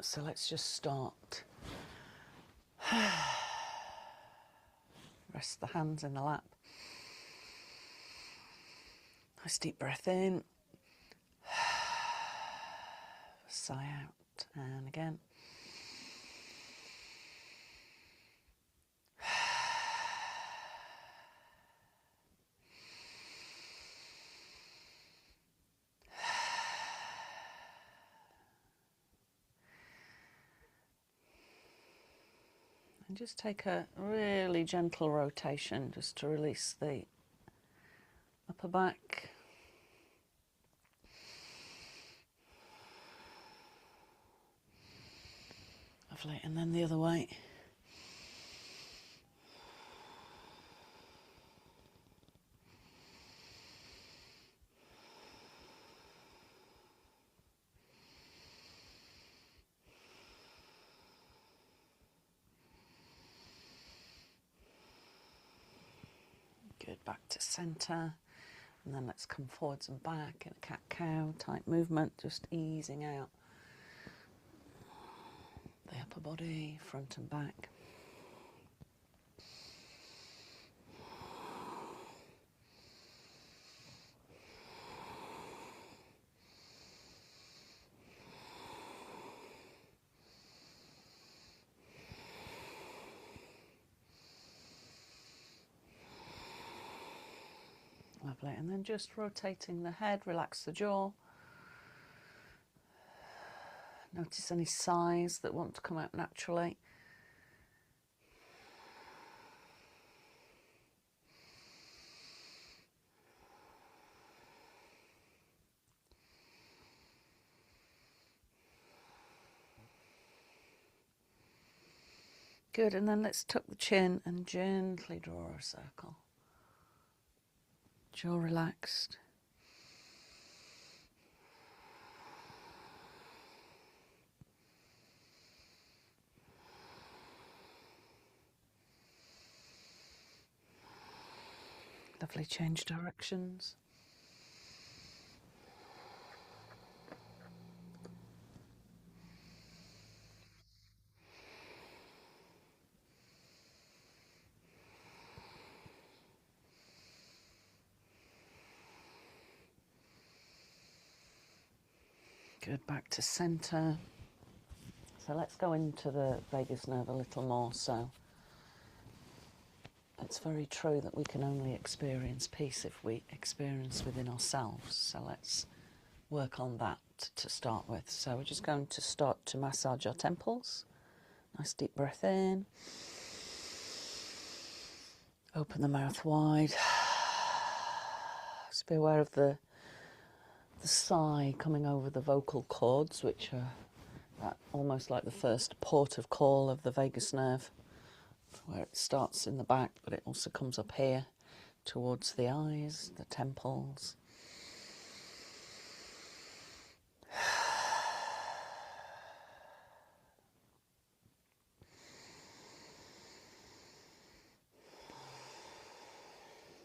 So let's just start. Rest the hands in the lap. Nice deep breath in. Sigh out. And again. And just take a really gentle rotation just to release the upper back. Lovely. And then the other way. Good, back to centre, and then let's come forwards and back in a cat-cow type movement, just easing out the upper body, front and back. Lovely, and then just rotating the head, relax the jaw. Notice any sighs that want to come out naturally. Good, and then let's tuck the chin and gently draw a circle. Jaw relaxed. Lovely, change directions. Good, back to centre. So let's go into the vagus nerve a little more. So it's very true that we can only experience peace if we experience within ourselves. So let's work on that to start with. So we're just going to start to massage our temples. Nice deep breath in. Open the mouth wide. Just be aware of the sigh coming over the vocal cords, which are almost like the first port of call of the vagus nerve, where it starts in the back, but it also comes up here towards the eyes, the temples.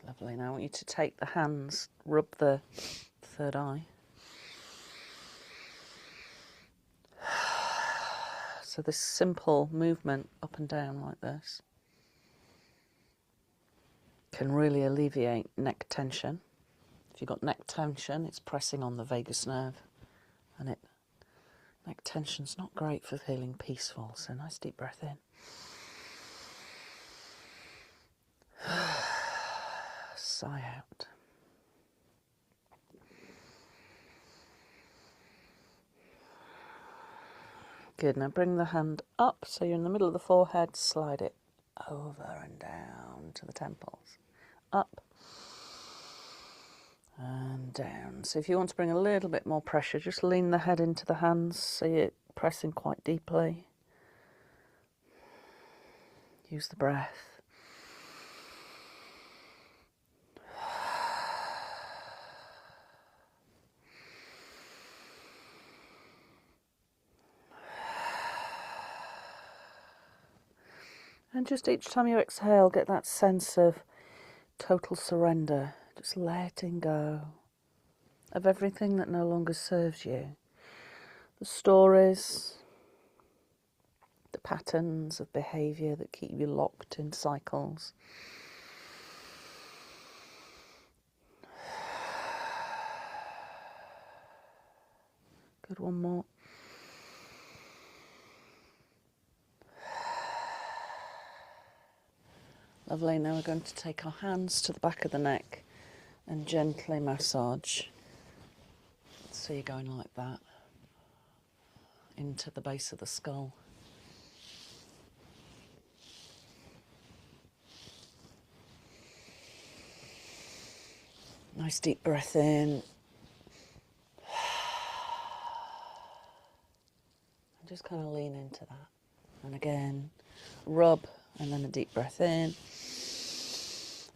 Lovely. Now I want you to take the hands, rub the third eye. So this simple movement up and down like this can really alleviate neck tension. If you've got neck tension, it's pressing on the vagus nerve, and neck tension's not great for feeling peaceful. So nice deep breath in. Sigh out. Good, now bring the hand up so you're in the middle of the forehead, slide it over and down to the temples. Up and down. So if you want to bring a little bit more pressure, just lean the head into the hands so you're pressing quite deeply. Use the breath. And just each time you exhale, get that sense of total surrender, just letting go of everything that no longer serves you. The stories, stuck patterns of behaviour that keep you locked in cycles. Good, one more. Lovely, now we're going to take our hands to the back of the neck and gently massage. So you're going like that into the base of the skull. Nice deep breath in. And just kind of lean into that. And again, rub, and then a deep breath in.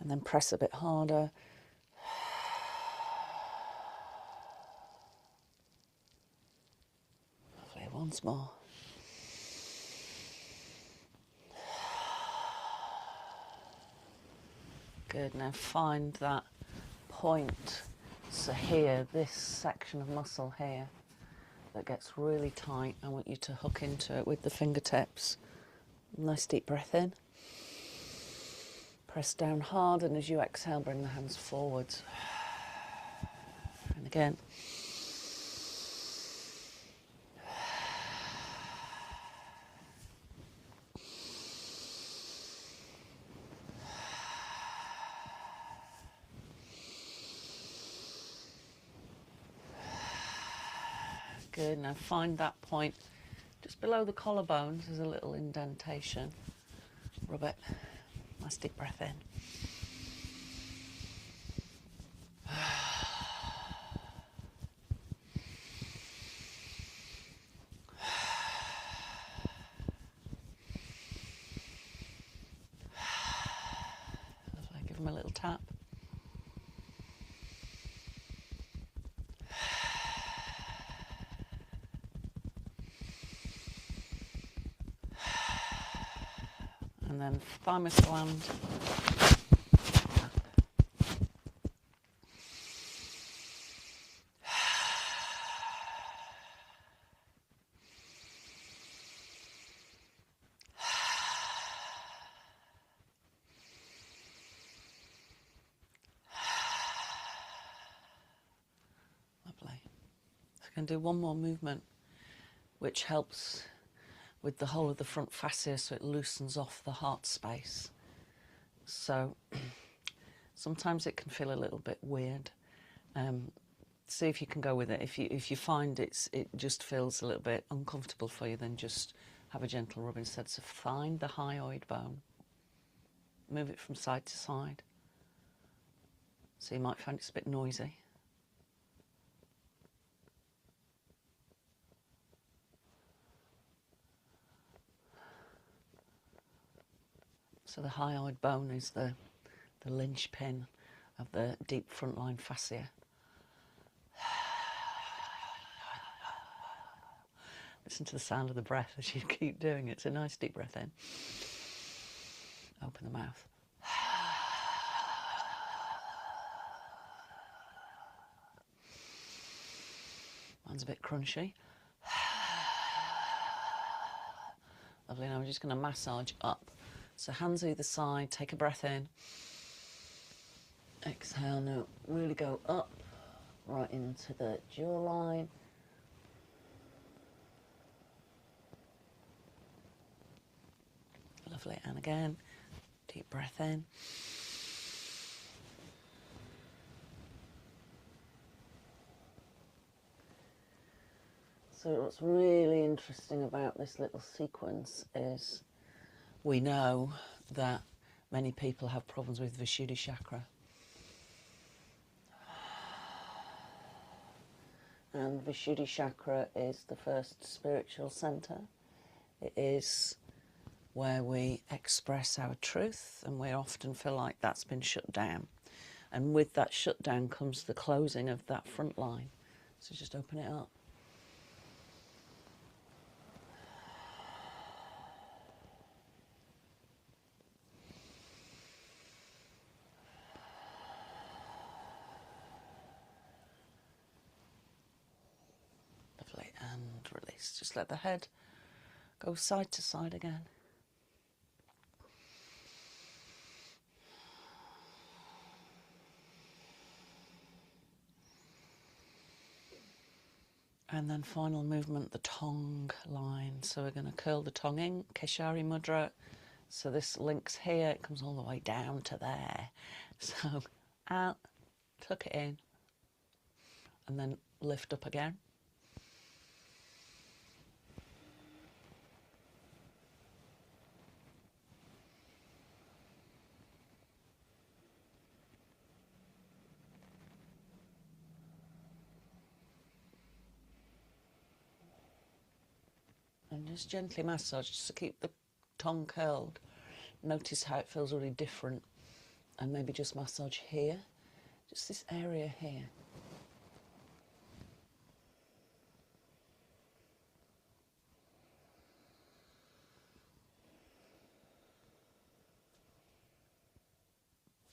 And then press a bit harder. Lovely, once more. Good, now find that point. So here, this section of muscle here that gets really tight, I want you to hook into it with the fingertips. Nice deep breath in. Press down hard, and as you exhale, bring the hands forwards. And again. Good, now find that point just below the collarbones. There's a little indentation. Rub it. Nice deep breath in. Lovely, give them a little tap. And then thymus gland. Lovely. So I can do one more movement, which helps with the whole of the front fascia, so it loosens off the heart space. So sometimes it can feel a little bit weird. See if you can go with it. If you find it just feels a little bit uncomfortable for you, then just have a gentle rub instead. So find the hyoid bone, move it from side to side. So you might find it's a bit noisy. So the hyoid bone is the linchpin of the deep frontline fascia. Listen to the sound of the breath as you keep doing it. It's a nice deep breath in. Open the mouth. Mine's a bit crunchy. Lovely, now we're just going to massage up. So hands either side, take a breath in. Exhale, now really go up, right into the jawline. Lovely, and again, deep breath in. So what's really interesting about this little sequence is we know that many people have problems with Vishuddha chakra. And Vishuddha chakra is the first spiritual centre. It is where we express our truth, and we often feel like that's been shut down. And with that shutdown comes the closing of that front line. So just open it up. Lovely, and release. Just let the head Go side to side again. And then final movement, the tongue line. So we're going to curl the tongue in, Keshari Mudra. So this links here, it comes all the way down to there. So out, tuck it in, and then lift up again. And just gently massage, just to keep the tongue curled. Notice how it feels really different. And maybe just massage here, just this area here.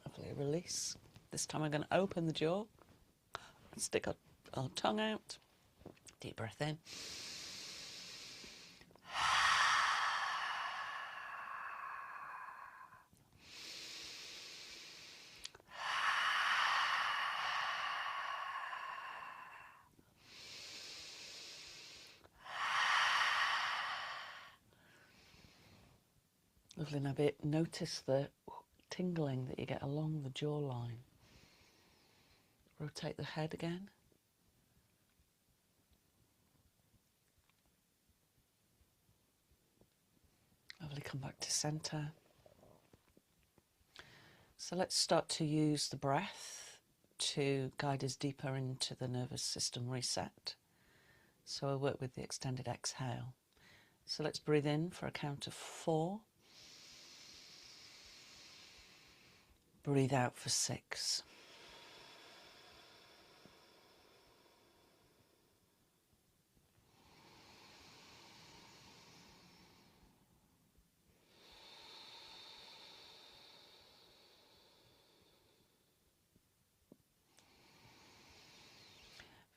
Lovely, release. This time I'm going to open the jaw, stick our tongue out, deep breath in. Lovely, now notice the tingling that you get along the jawline. Rotate the head again. Lovely, come back to centre. So let's start to use the breath to guide us deeper into the nervous system reset. So I'll work with the extended exhale. So let's breathe in for a count of 4. Breathe out for 6.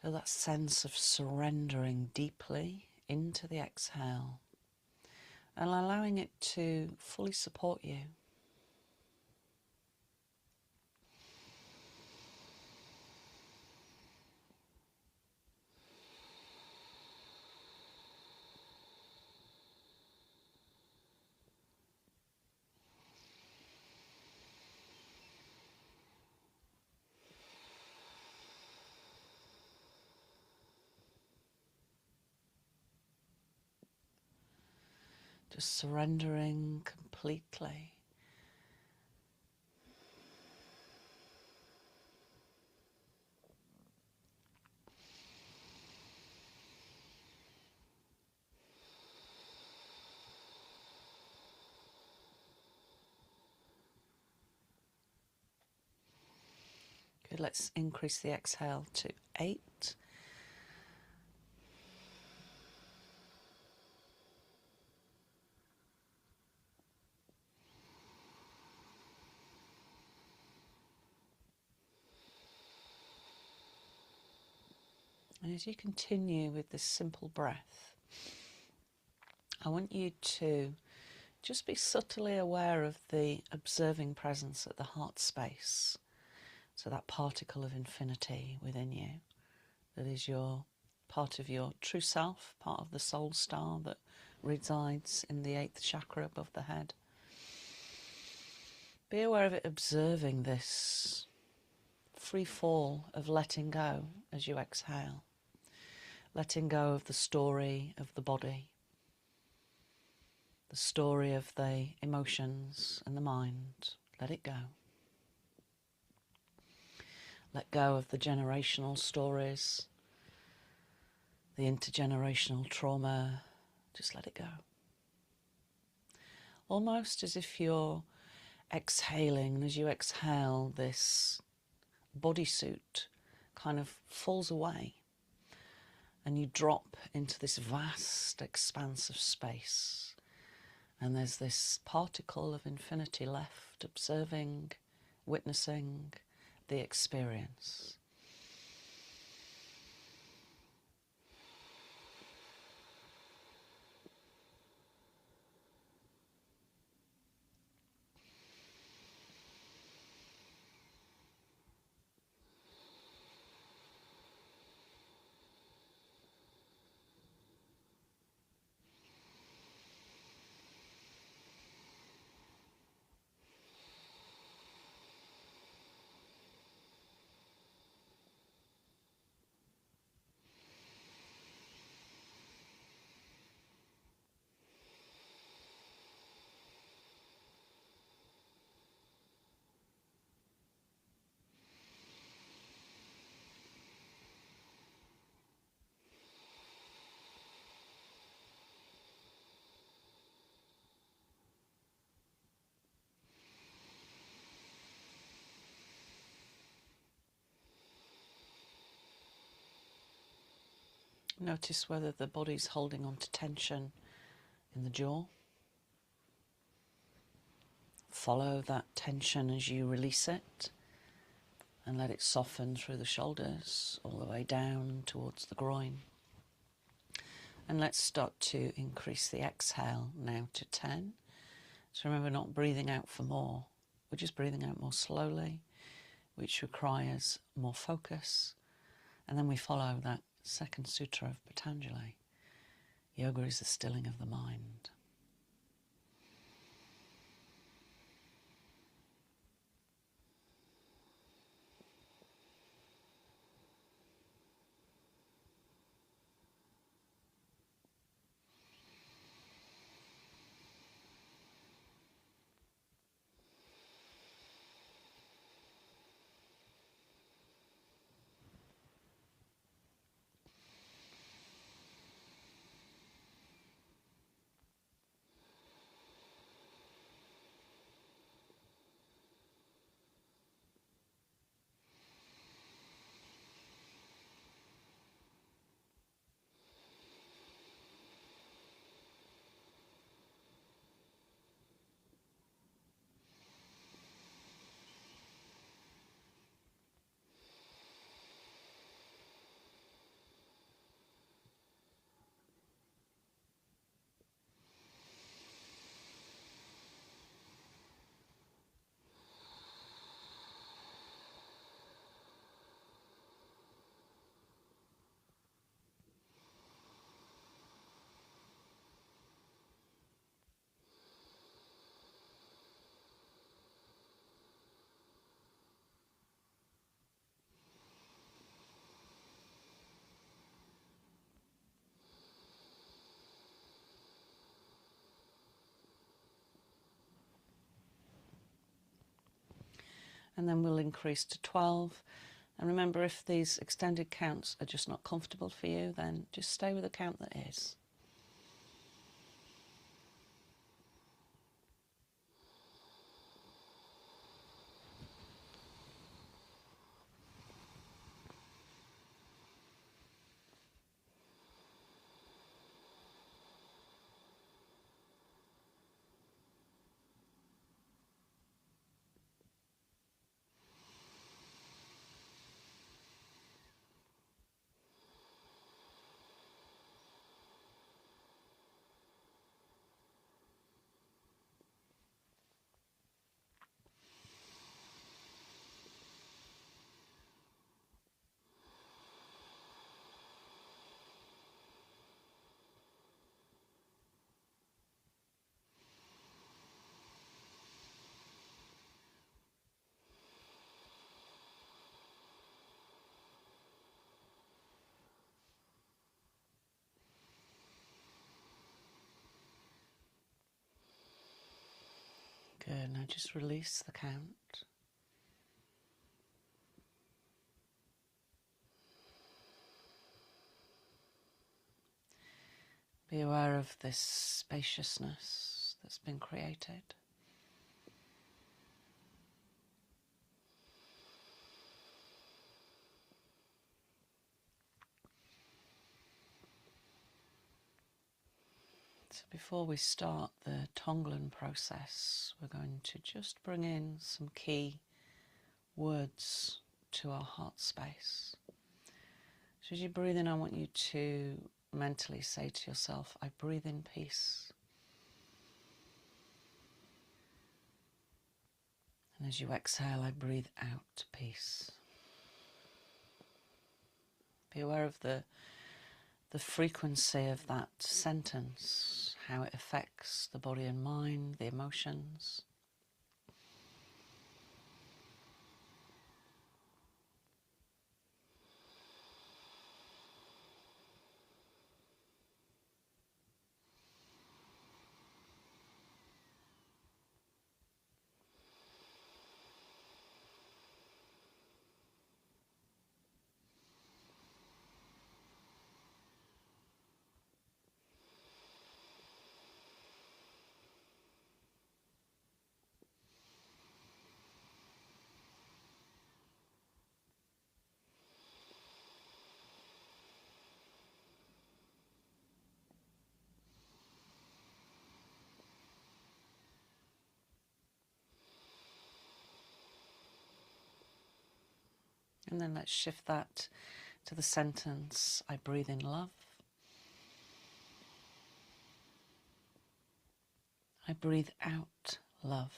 Feel that sense of surrendering deeply into the exhale and allowing it to fully support you. Just surrendering completely. Good, let's increase the exhale to 8. And as you continue with this simple breath, I want you to just be subtly aware of the observing presence at the heart space. So that particle of infinity within you, that is your part of your true self, part of the soul star that resides in the 8th chakra above the head. Be aware of it, observing this free fall of letting go as you exhale. Letting go of the story of the body, the story of the emotions and the mind. Let it go. Let go of the generational stories, the intergenerational trauma. Just let it go. Almost as if you're exhaling, and as you exhale, this bodysuit kind of falls away and you drop into this vast expanse of space. And there's this particle of infinity left, observing, witnessing the experience. Notice whether the body's holding on to tension in the jaw. Follow that tension as you release it and let it soften through the shoulders all the way down towards the groin. And let's start to increase the exhale now to 10. So remember, not breathing out for more. We're just breathing out more slowly, which requires more focus. And then we follow that second sutra of Patanjali. Yoga is the stilling of the mind. And then we'll increase to 12. And remember, if these extended counts are just not comfortable for you, then just stay with the count that is. Good, now just release the count. Be aware of this spaciousness that's been created. So before we start the Tonglen process, we're going to just bring in some key words to our heart space. So as you breathe in, I want you to mentally say to yourself, I breathe in peace. And as you exhale, I breathe out peace. Be aware of the frequency of that sentence, how it affects the body and mind, the emotions. And then let's shift that to the sentence, I breathe in love. I breathe out love.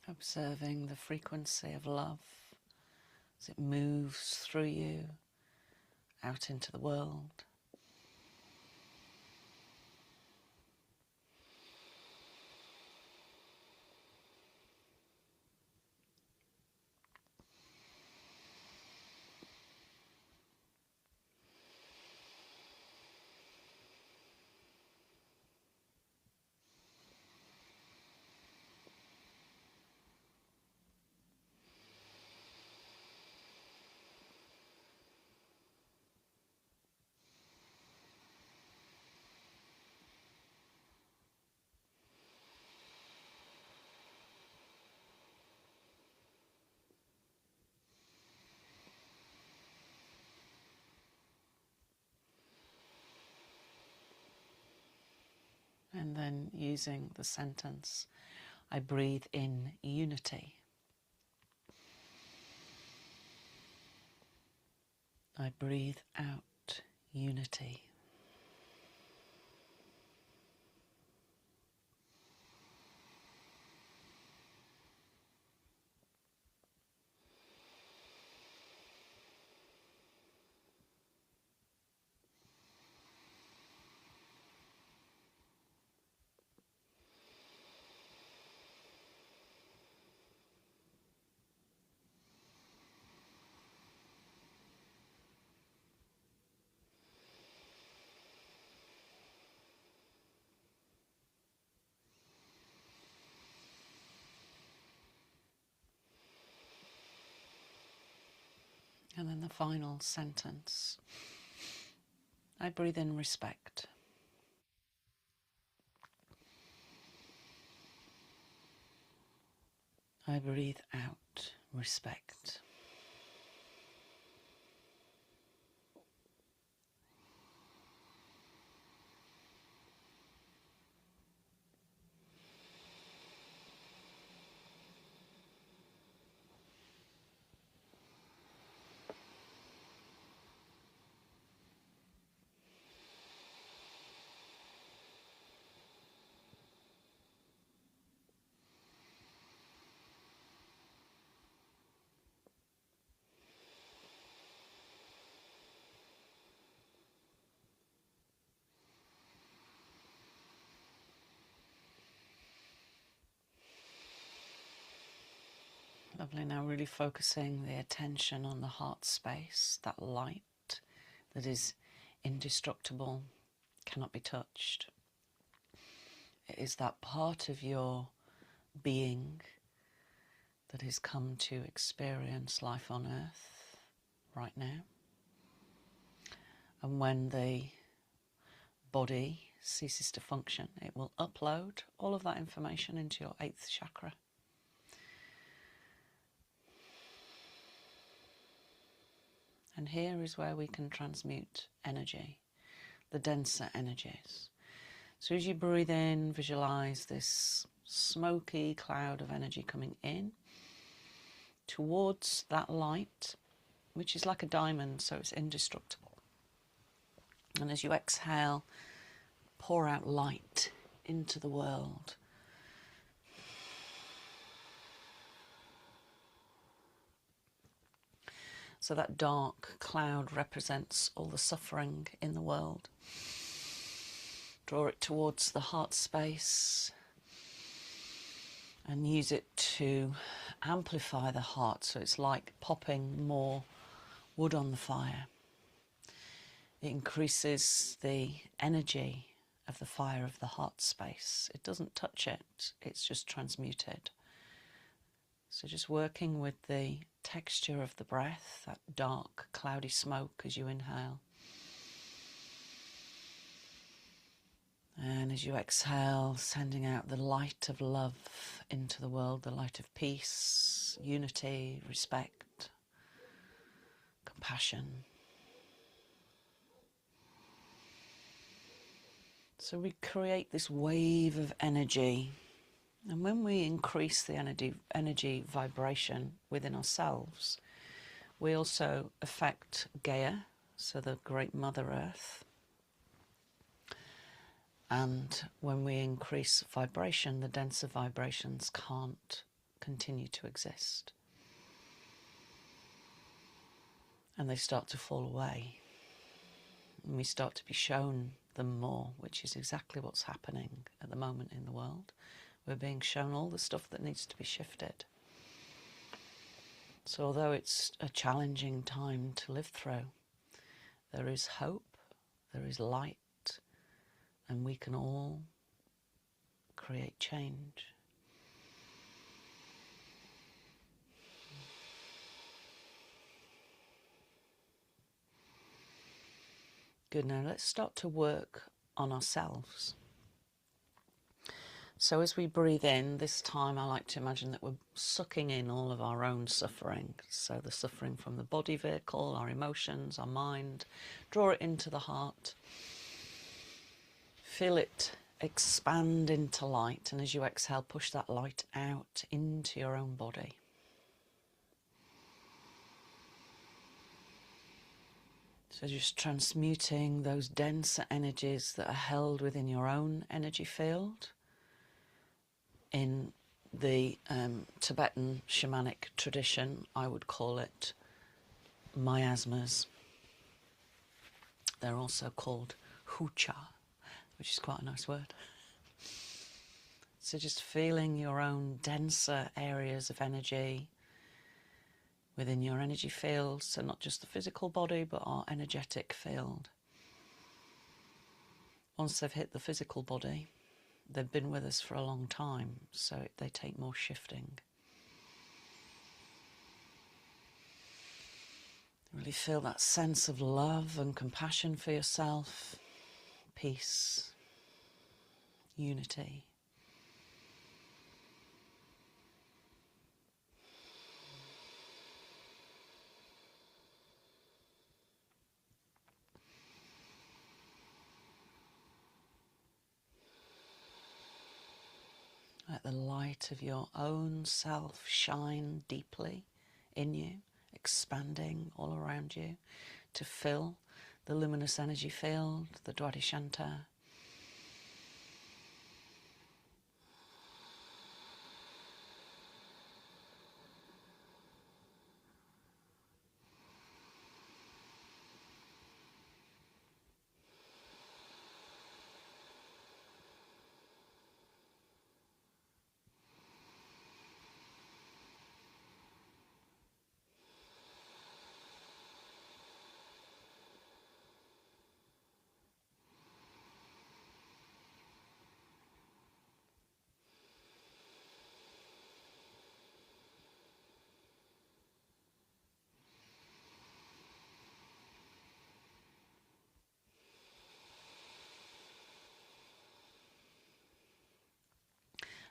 Observing the frequency of love as it moves through you out into the world. And then using the sentence, I breathe in unity. I breathe out unity. And then the final sentence, I breathe in respect. I breathe out respect. Lovely, now really focusing the attention on the heart space, that light that is indestructible, cannot be touched. It is that part of your being that has come to experience life on earth right now. And when the body ceases to function, it will upload all of that information into your 8th chakra. And here is where we can transmute energy, the denser energies. So as you breathe in, visualize this smoky cloud of energy coming in towards that light, which is like a diamond, so it's indestructible. And as you exhale, pour out light into the world. So that dark cloud represents all the suffering in the world. Draw it towards the heart space and use it to amplify the heart. So it's like popping more wood on the fire. It increases the energy of the fire of the heart space. It doesn't touch it, it's just transmuted. So just working with the texture of the breath, that dark, cloudy smoke as you inhale. And as you exhale, sending out the light of love into the world, the light of peace, unity, respect, compassion. So we create this wave of energy, and when we increase the energy vibration within ourselves, we also affect Gaia, so the great Mother Earth. And when we increase vibration, the denser vibrations can't continue to exist. And they start to fall away. And we start to be shown them more, which is exactly what's happening at the moment in the world. We're being shown all the stuff that needs to be shifted. So although it's a challenging time to live through, there is hope, there is light, and we can all create change. Good, now let's start to work on ourselves. So as we breathe in, this time I like to imagine that we're sucking in all of our own suffering. So the suffering from the body vehicle, our emotions, our mind. Draw it into the heart. Feel it expand into light, and as you exhale, push that light out into your own body. So just transmuting those denser energies that are held within your own energy field. In the Tibetan Shamanic tradition, I would call it miasmas. They're also called hucha, which is quite a nice word. So just feeling your own denser areas of energy within your energy field, so not just the physical body, but our energetic field. Once they've hit the physical body, they've been with us for a long time, so they take more shifting. Really feel that sense of love and compassion for yourself, peace, unity. Let the light of your own self shine deeply in you, expanding all around you to fill the luminous energy field, the Dwadishanta.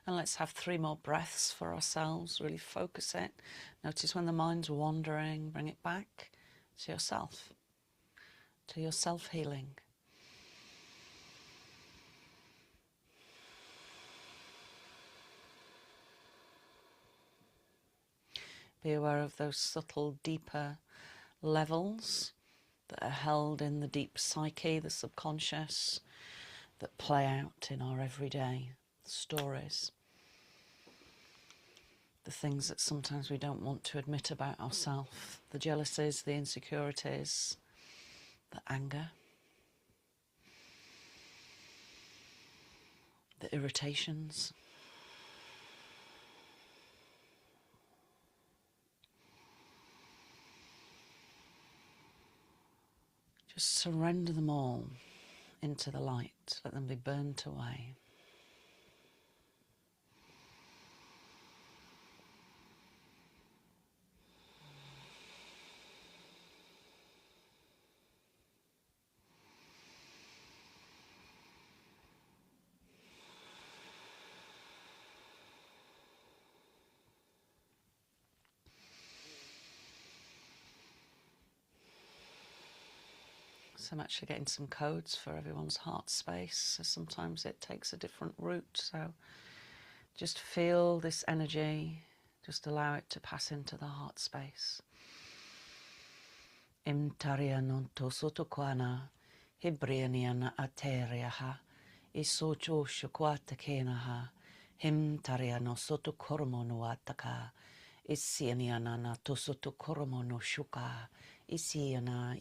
And let's have 3 more breaths for ourselves. Really focus it. Notice when the mind's wandering, bring it back to yourself, to your self-healing. Be aware of those subtle, deeper levels that are held in the deep psyche, the subconscious, that play out in our everyday stories. The things that sometimes we don't want to admit about ourselves, the jealousies, the insecurities, the anger, the irritations. Just surrender them all into the light. Let them be burnt away. So I'm actually getting some codes for everyone's heart space. So sometimes it takes a different route. So just feel this energy. Just allow it to pass into the heart space. Imtaria non tosotokwana, hibrianiana ateriaha, isocho shukwata kenaha, himtaria no soto kormono ataka, isianiana na tosoto kormono shuka, isiana,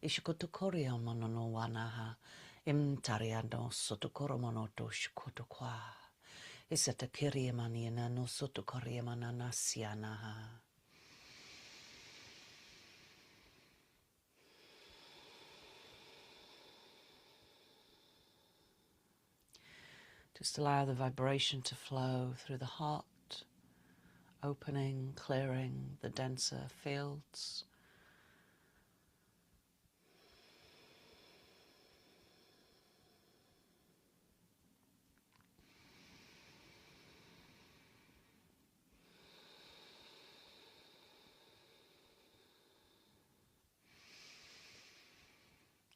ishikotokoria mono wanaha, imtaria no soto kormono to shukotokwa, isatakiria maniana no soto koria manana sianaha. Just allow the vibration to flow through the heart, opening, clearing the denser fields.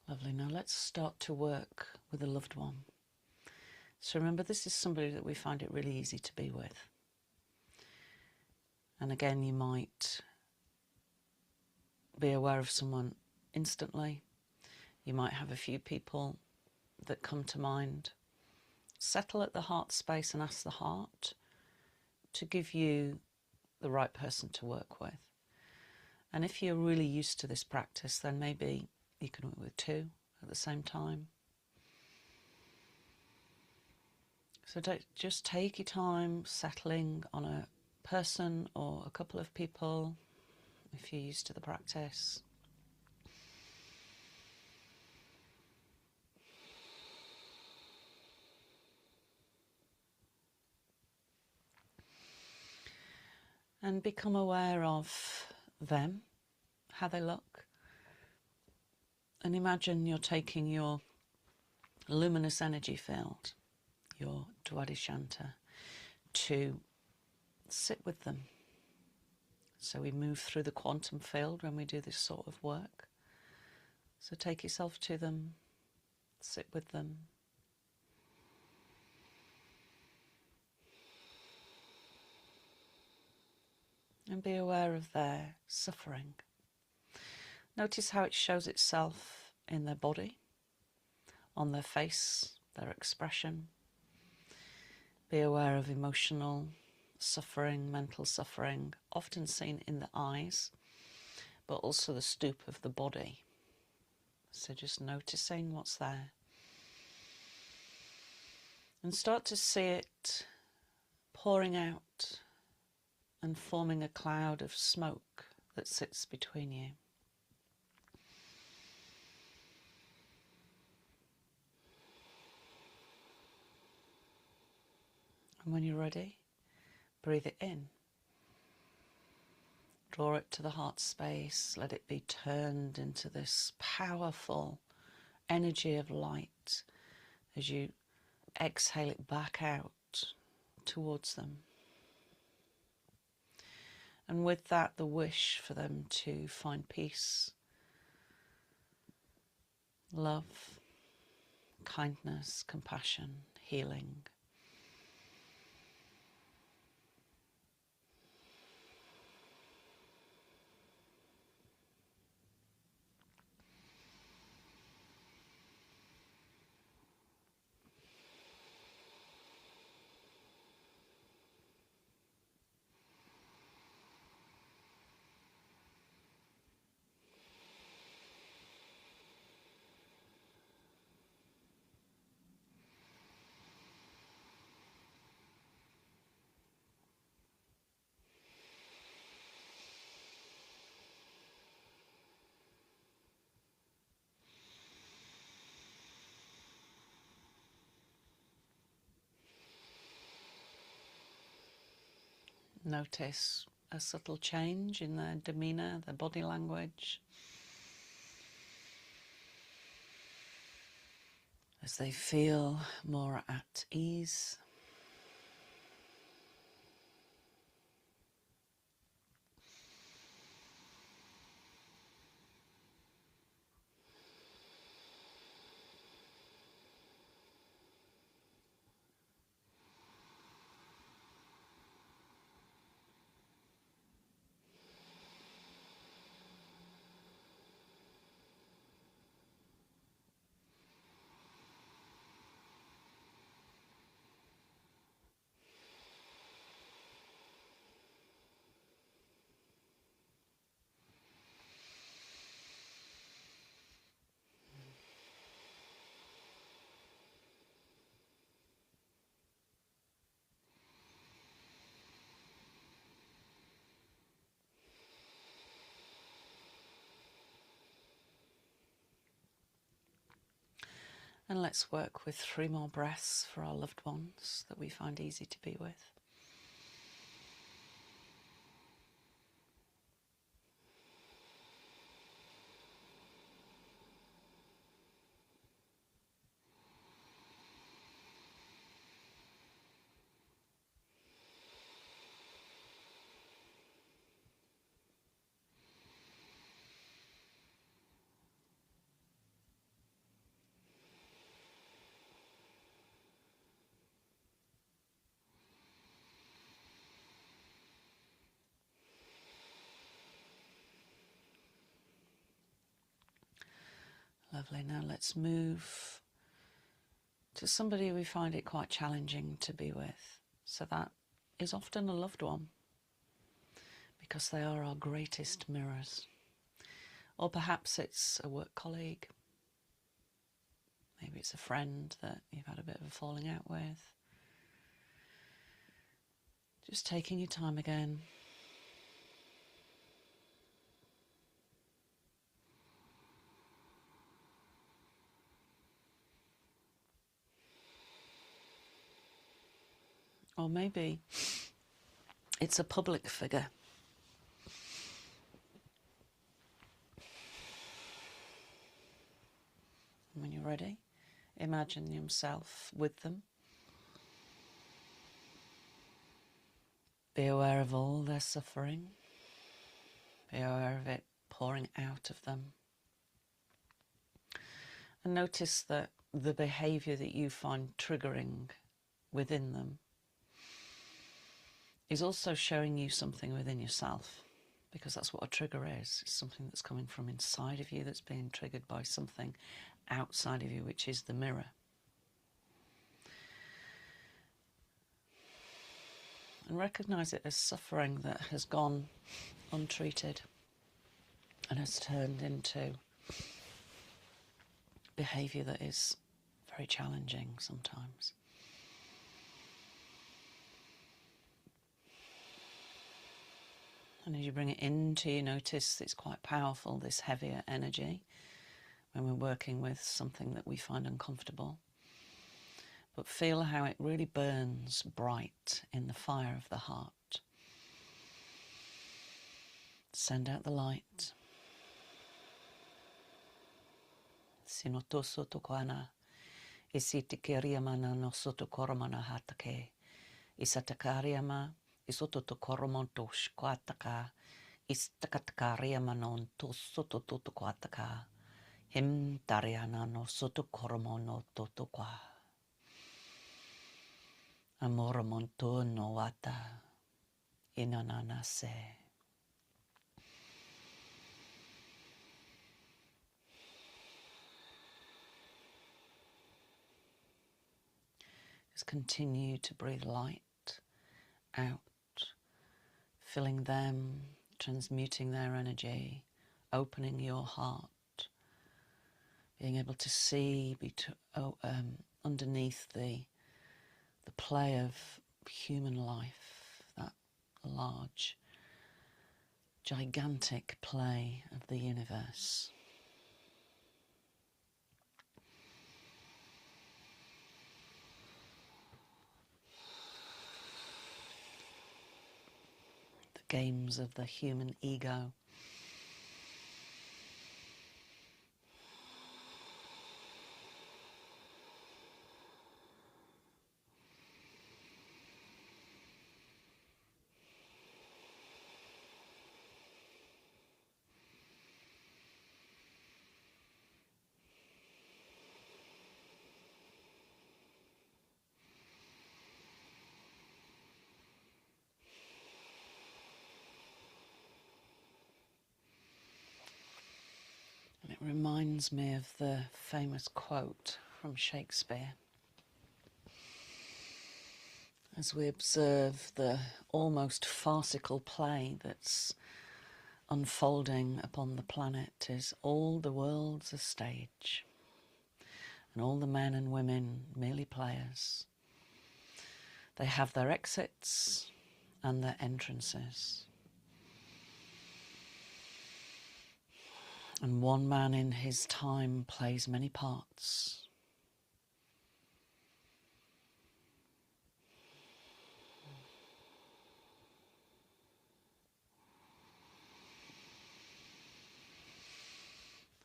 Lovely. Now let's start to work with a loved one. So remember, this is somebody that we find it really easy to be with. And again, you might be aware of someone instantly. You might have a few people that come to mind. Settle at the heart space and ask the heart to give you the right person to work with. And if you're really used to this practice, then maybe you can work with two at the same time. So just take your time settling on a person or a couple of people if you're used to the practice. And become aware of them, how they look. And imagine you're taking your luminous energy field, your Dwadishanta, to sit with them. So we move through the quantum field when we do this sort of work. So take yourself to them, sit with them. And be aware of their suffering. Notice how it shows itself in their body, on their face, their expression. Be aware of emotional suffering, mental suffering, often seen in the eyes, but also the stoop of the body. So just noticing what's there. And start to see it pouring out and forming a cloud of smoke that sits between you. And when you're ready, breathe it in. Draw it to the heart space. Let it be turned into this powerful energy of light as you exhale it back out towards them. And with that, the wish for them to find peace, love, kindness, compassion, healing. Notice a subtle change in their demeanour, their body language, as they feel more at ease. And let's work with 3 more breaths for our loved ones that we find easy to be with. Lovely. Now let's move to somebody we find it quite challenging to be with. So that is often a loved one, because they are our greatest mirrors. Or perhaps it's a work colleague. Maybe it's a friend that you've had a bit of a falling out with. Just taking your time again. Or maybe it's a public figure. When you're ready, imagine yourself with them. Be aware of all their suffering. Be aware of it pouring out of them. And notice that the behaviour that you find triggering within them is also showing you something within yourself, because that's what a trigger is. It's something that's coming from inside of you that's being triggered by something outside of you, which is the mirror. And recognise it as suffering that has gone untreated and has turned into behaviour that is very challenging sometimes. And as you bring it into you, notice it's quite powerful, this heavier energy, when we're working with something that we find uncomfortable. But feel how it really burns bright in the fire of the heart. Send out the light. Sinoto soto koana, isitikiriamana no soto koromana hatake, isatakariama, isoto to koromontosh koataka, istakatariamanon to soto toto koataka, him tariana no soto koromono toto kwa. Amoromonto no wata, inananase. Just continue to breathe light out, filling them, transmuting their energy, opening your heart, being able to see underneath the play of human life, that large, gigantic play of the universe. games of the human ego. It reminds me of the famous quote from Shakespeare. As we observe the almost farcical play that's unfolding upon the planet, is all the world's a stage, and all the men and women merely players. They have their exits and their entrances. And one man in his time plays many parts.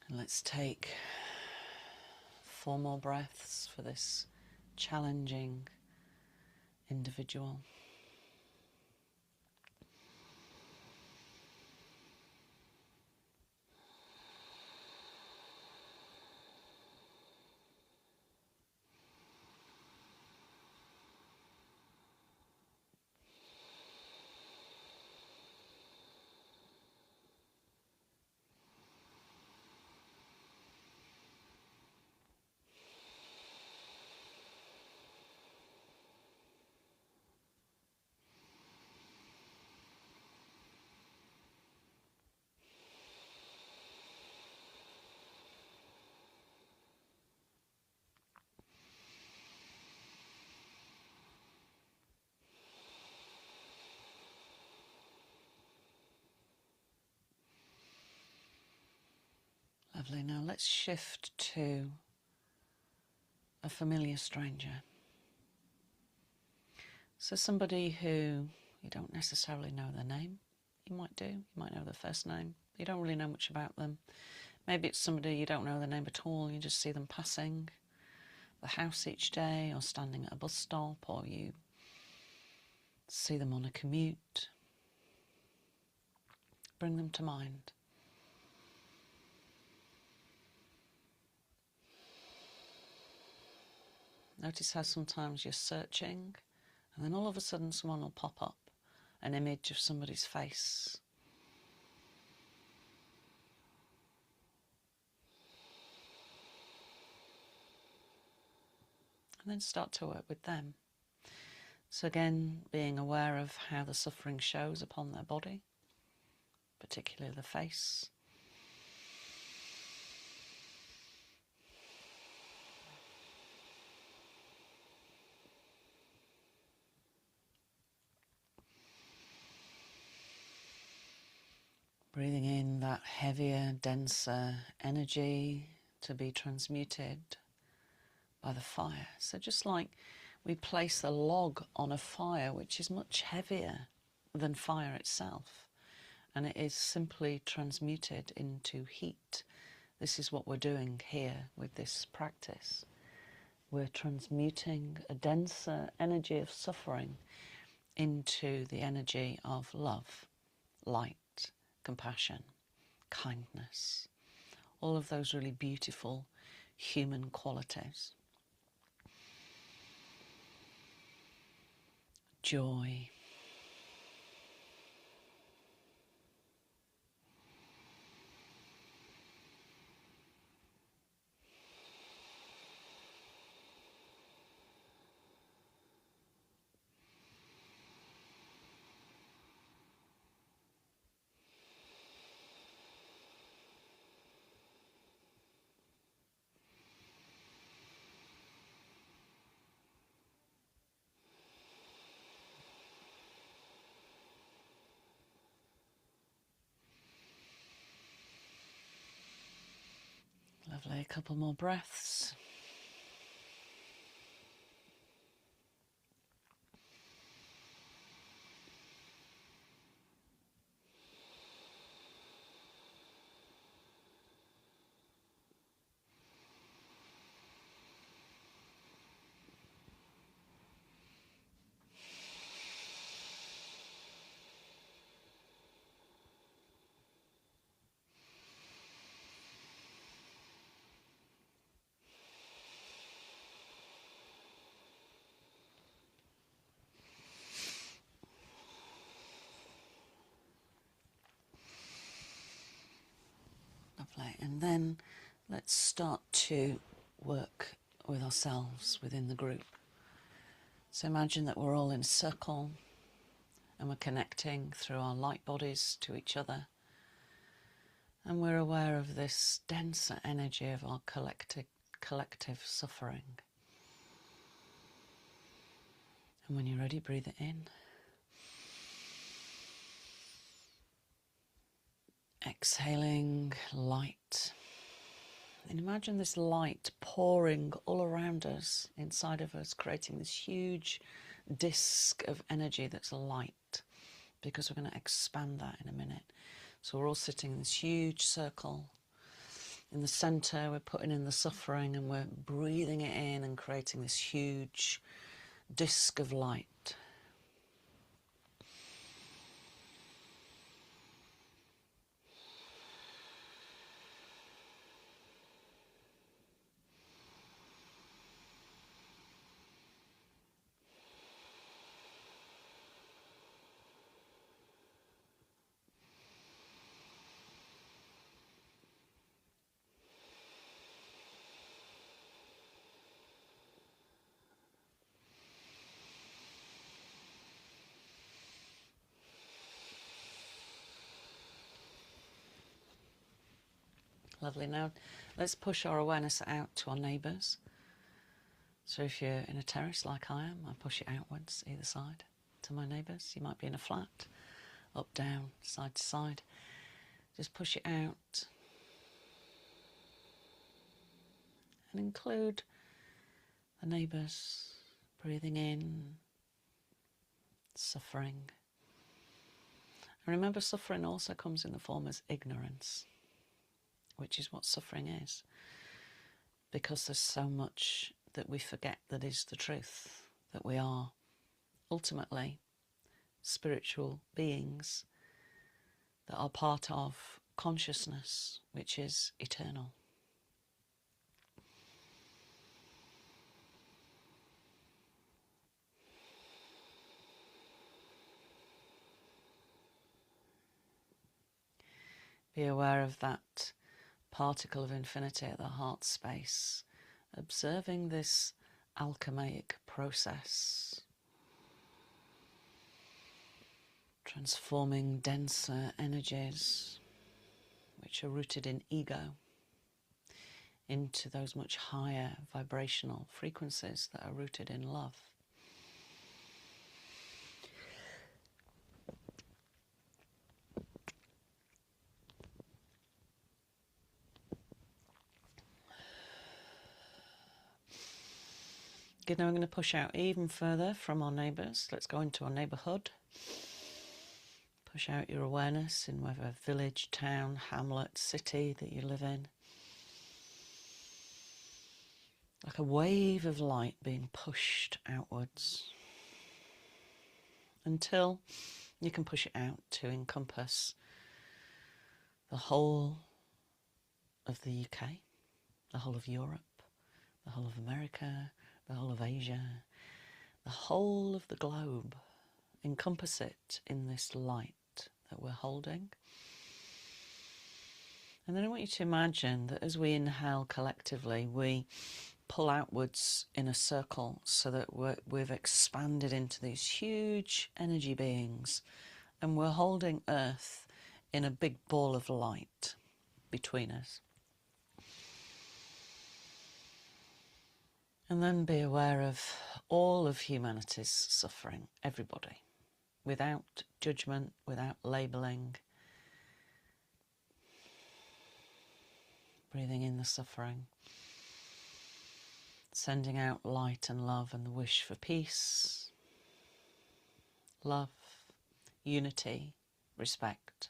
And let's take 4 more breaths for this challenging individual. Lovely. Now let's shift to a familiar stranger. So somebody who you don't necessarily know their name. You might do. You might know their first name. You don't really know much about them. Maybe it's somebody you don't know their name at all. You just see them passing the house each day, or standing at a bus stop, or you see them on a commute. Bring them to mind. Notice how sometimes you're searching, and then all of a sudden someone will pop up, an image of somebody's face. And then start to work with them. So again, being aware of how the suffering shows upon their body, particularly the face. Breathing in that heavier, denser energy to be transmuted by the fire. So just like we place a log on a fire, which is much heavier than fire itself, and it is simply transmuted into heat. This is what we're doing here with this practice. We're transmuting a denser energy of suffering into the energy of love, light, compassion, kindness, all of those really beautiful human qualities. Joy. Lovely, a couple more breaths. Okay, and then let's start to work with ourselves within the group. So imagine that we're all in a circle and we're connecting through our light bodies to each other. And we're aware of this denser energy of our collective suffering. And when you're ready, breathe it in. Exhaling light. And imagine this light pouring all around us, inside of us, creating this huge disc of energy that's light, because we're going to expand that in a minute. So we're all sitting in this huge circle. In the centre, we're putting in the suffering and we're breathing it in and creating this huge disc of light. Lovely. Now let's push our awareness out to our neighbours. So if you're in a terrace like I am, I push it outwards either side to my neighbours. You might be in a flat, up, down, side to side. Just push it out and include the neighbours, breathing in, suffering. And remember, suffering also comes in the form as ignorance, which is what suffering is, because there's so much that we forget that is the truth, that we are ultimately spiritual beings that are part of consciousness, which is eternal. Be aware of that particle of infinity at the heart space, observing this alchemic process, transforming denser energies which are rooted in ego into those much higher vibrational frequencies that are rooted in love. Good, now I'm going to push out even further from our neighbours. Let's go into our neighbourhood. Push out your awareness in whatever village, town, hamlet, city that you live in. Like a wave of light being pushed outwards until you can push it out to encompass the whole of the UK, the whole of Europe, the whole of America, the whole of Asia, the whole of the globe. Encompass it in this light that we're holding. And then I want you to imagine that as we inhale collectively, we pull outwards in a circle so that we've expanded into these huge energy beings, and we're holding Earth in a big ball of light between us. And then be aware of all of humanity's suffering, everybody, without judgment, without labelling. Breathing in the suffering, sending out light and love and the wish for peace, love, unity, respect.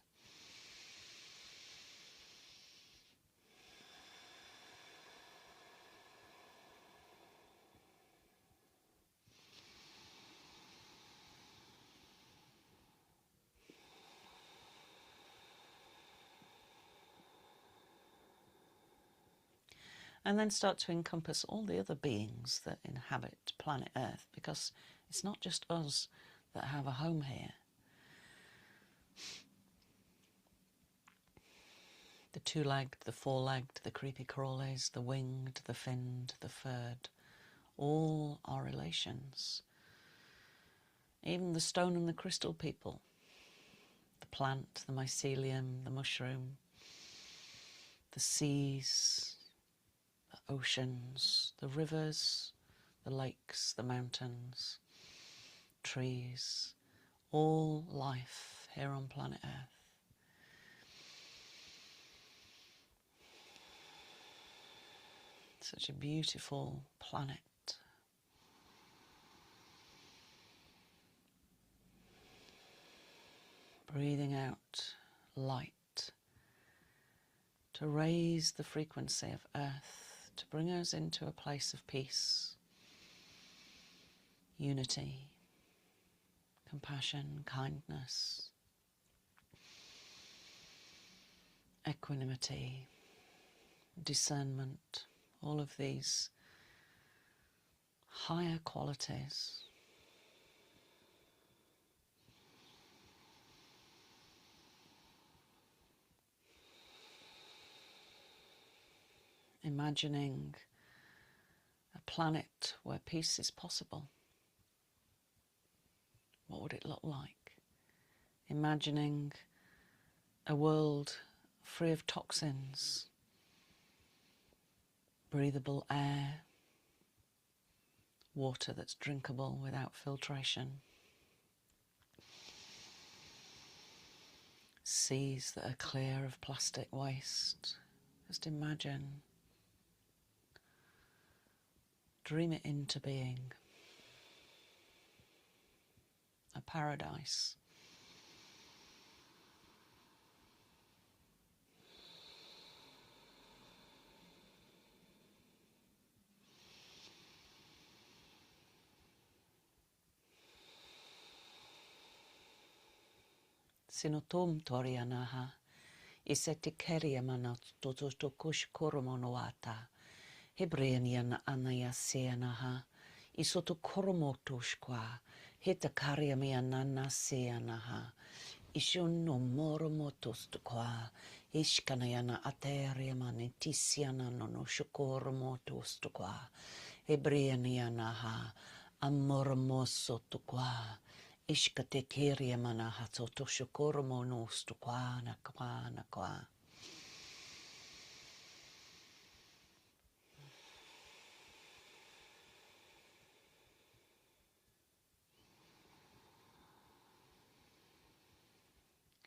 And then start to encompass all the other beings that inhabit planet Earth, because it's not just us that have a home here. The two-legged, the four-legged, the creepy-crawlies, the winged, the finned, the furred, all are relations. Even the stone and the crystal people, the plant, the mycelium, the mushroom, the seas, the oceans, the rivers, the lakes, the mountains, trees, all life here on planet Earth. Such a beautiful planet. Breathing out light to raise the frequency of Earth, to bring us into a place of peace, unity, compassion, kindness, equanimity, discernment, all of these higher qualities. Imagining a planet where peace is possible. What would it look like? Imagining a world free of toxins, breathable air, water that's drinkable without filtration, seas that are clear of plastic waste. Just imagine, dream it into being. A paradise. Sinotum torianaha, isetikeria mana totokush koromonoata, Hebranian anayasianaha, isoto koromotoshkwa, hitakaria mianana seanaha, ishono moromotostkwa, ishkanayana ateria manetisiana nono shokoromotostkwa, Hebranianaha, amoromosotokwa, ishkatekeria manaha totoshokoromonostokwa nakwa.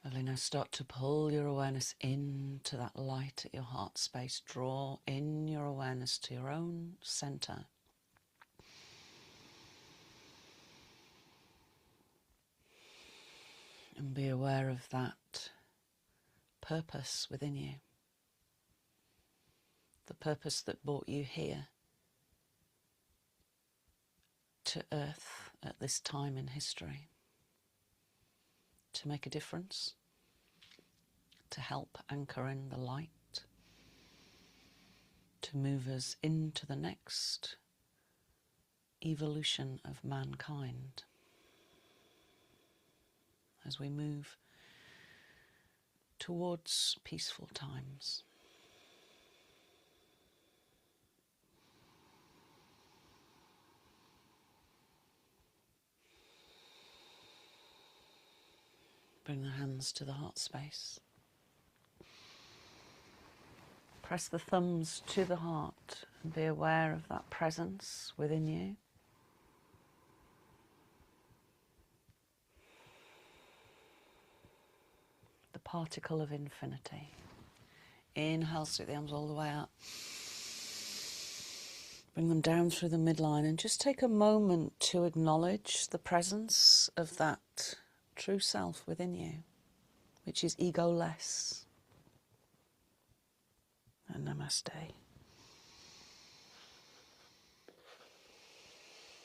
Lovely. Now start to pull your awareness into that light at your heart space. Draw in your awareness to your own center. And be aware of that purpose within you. The purpose that brought you here to Earth at this time in history. To make a difference, to help anchor in the light, to move us into the next evolution of mankind as we move towards peaceful times. Bring the hands to the heart space. Press the thumbs to the heart and be aware of that presence within you. The particle of infinity. Inhale, stick the arms all the way up. Bring them down through the midline and just take a moment to acknowledge the presence of that true self within you, which is egoless. And namaste.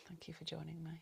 Thank you for joining me.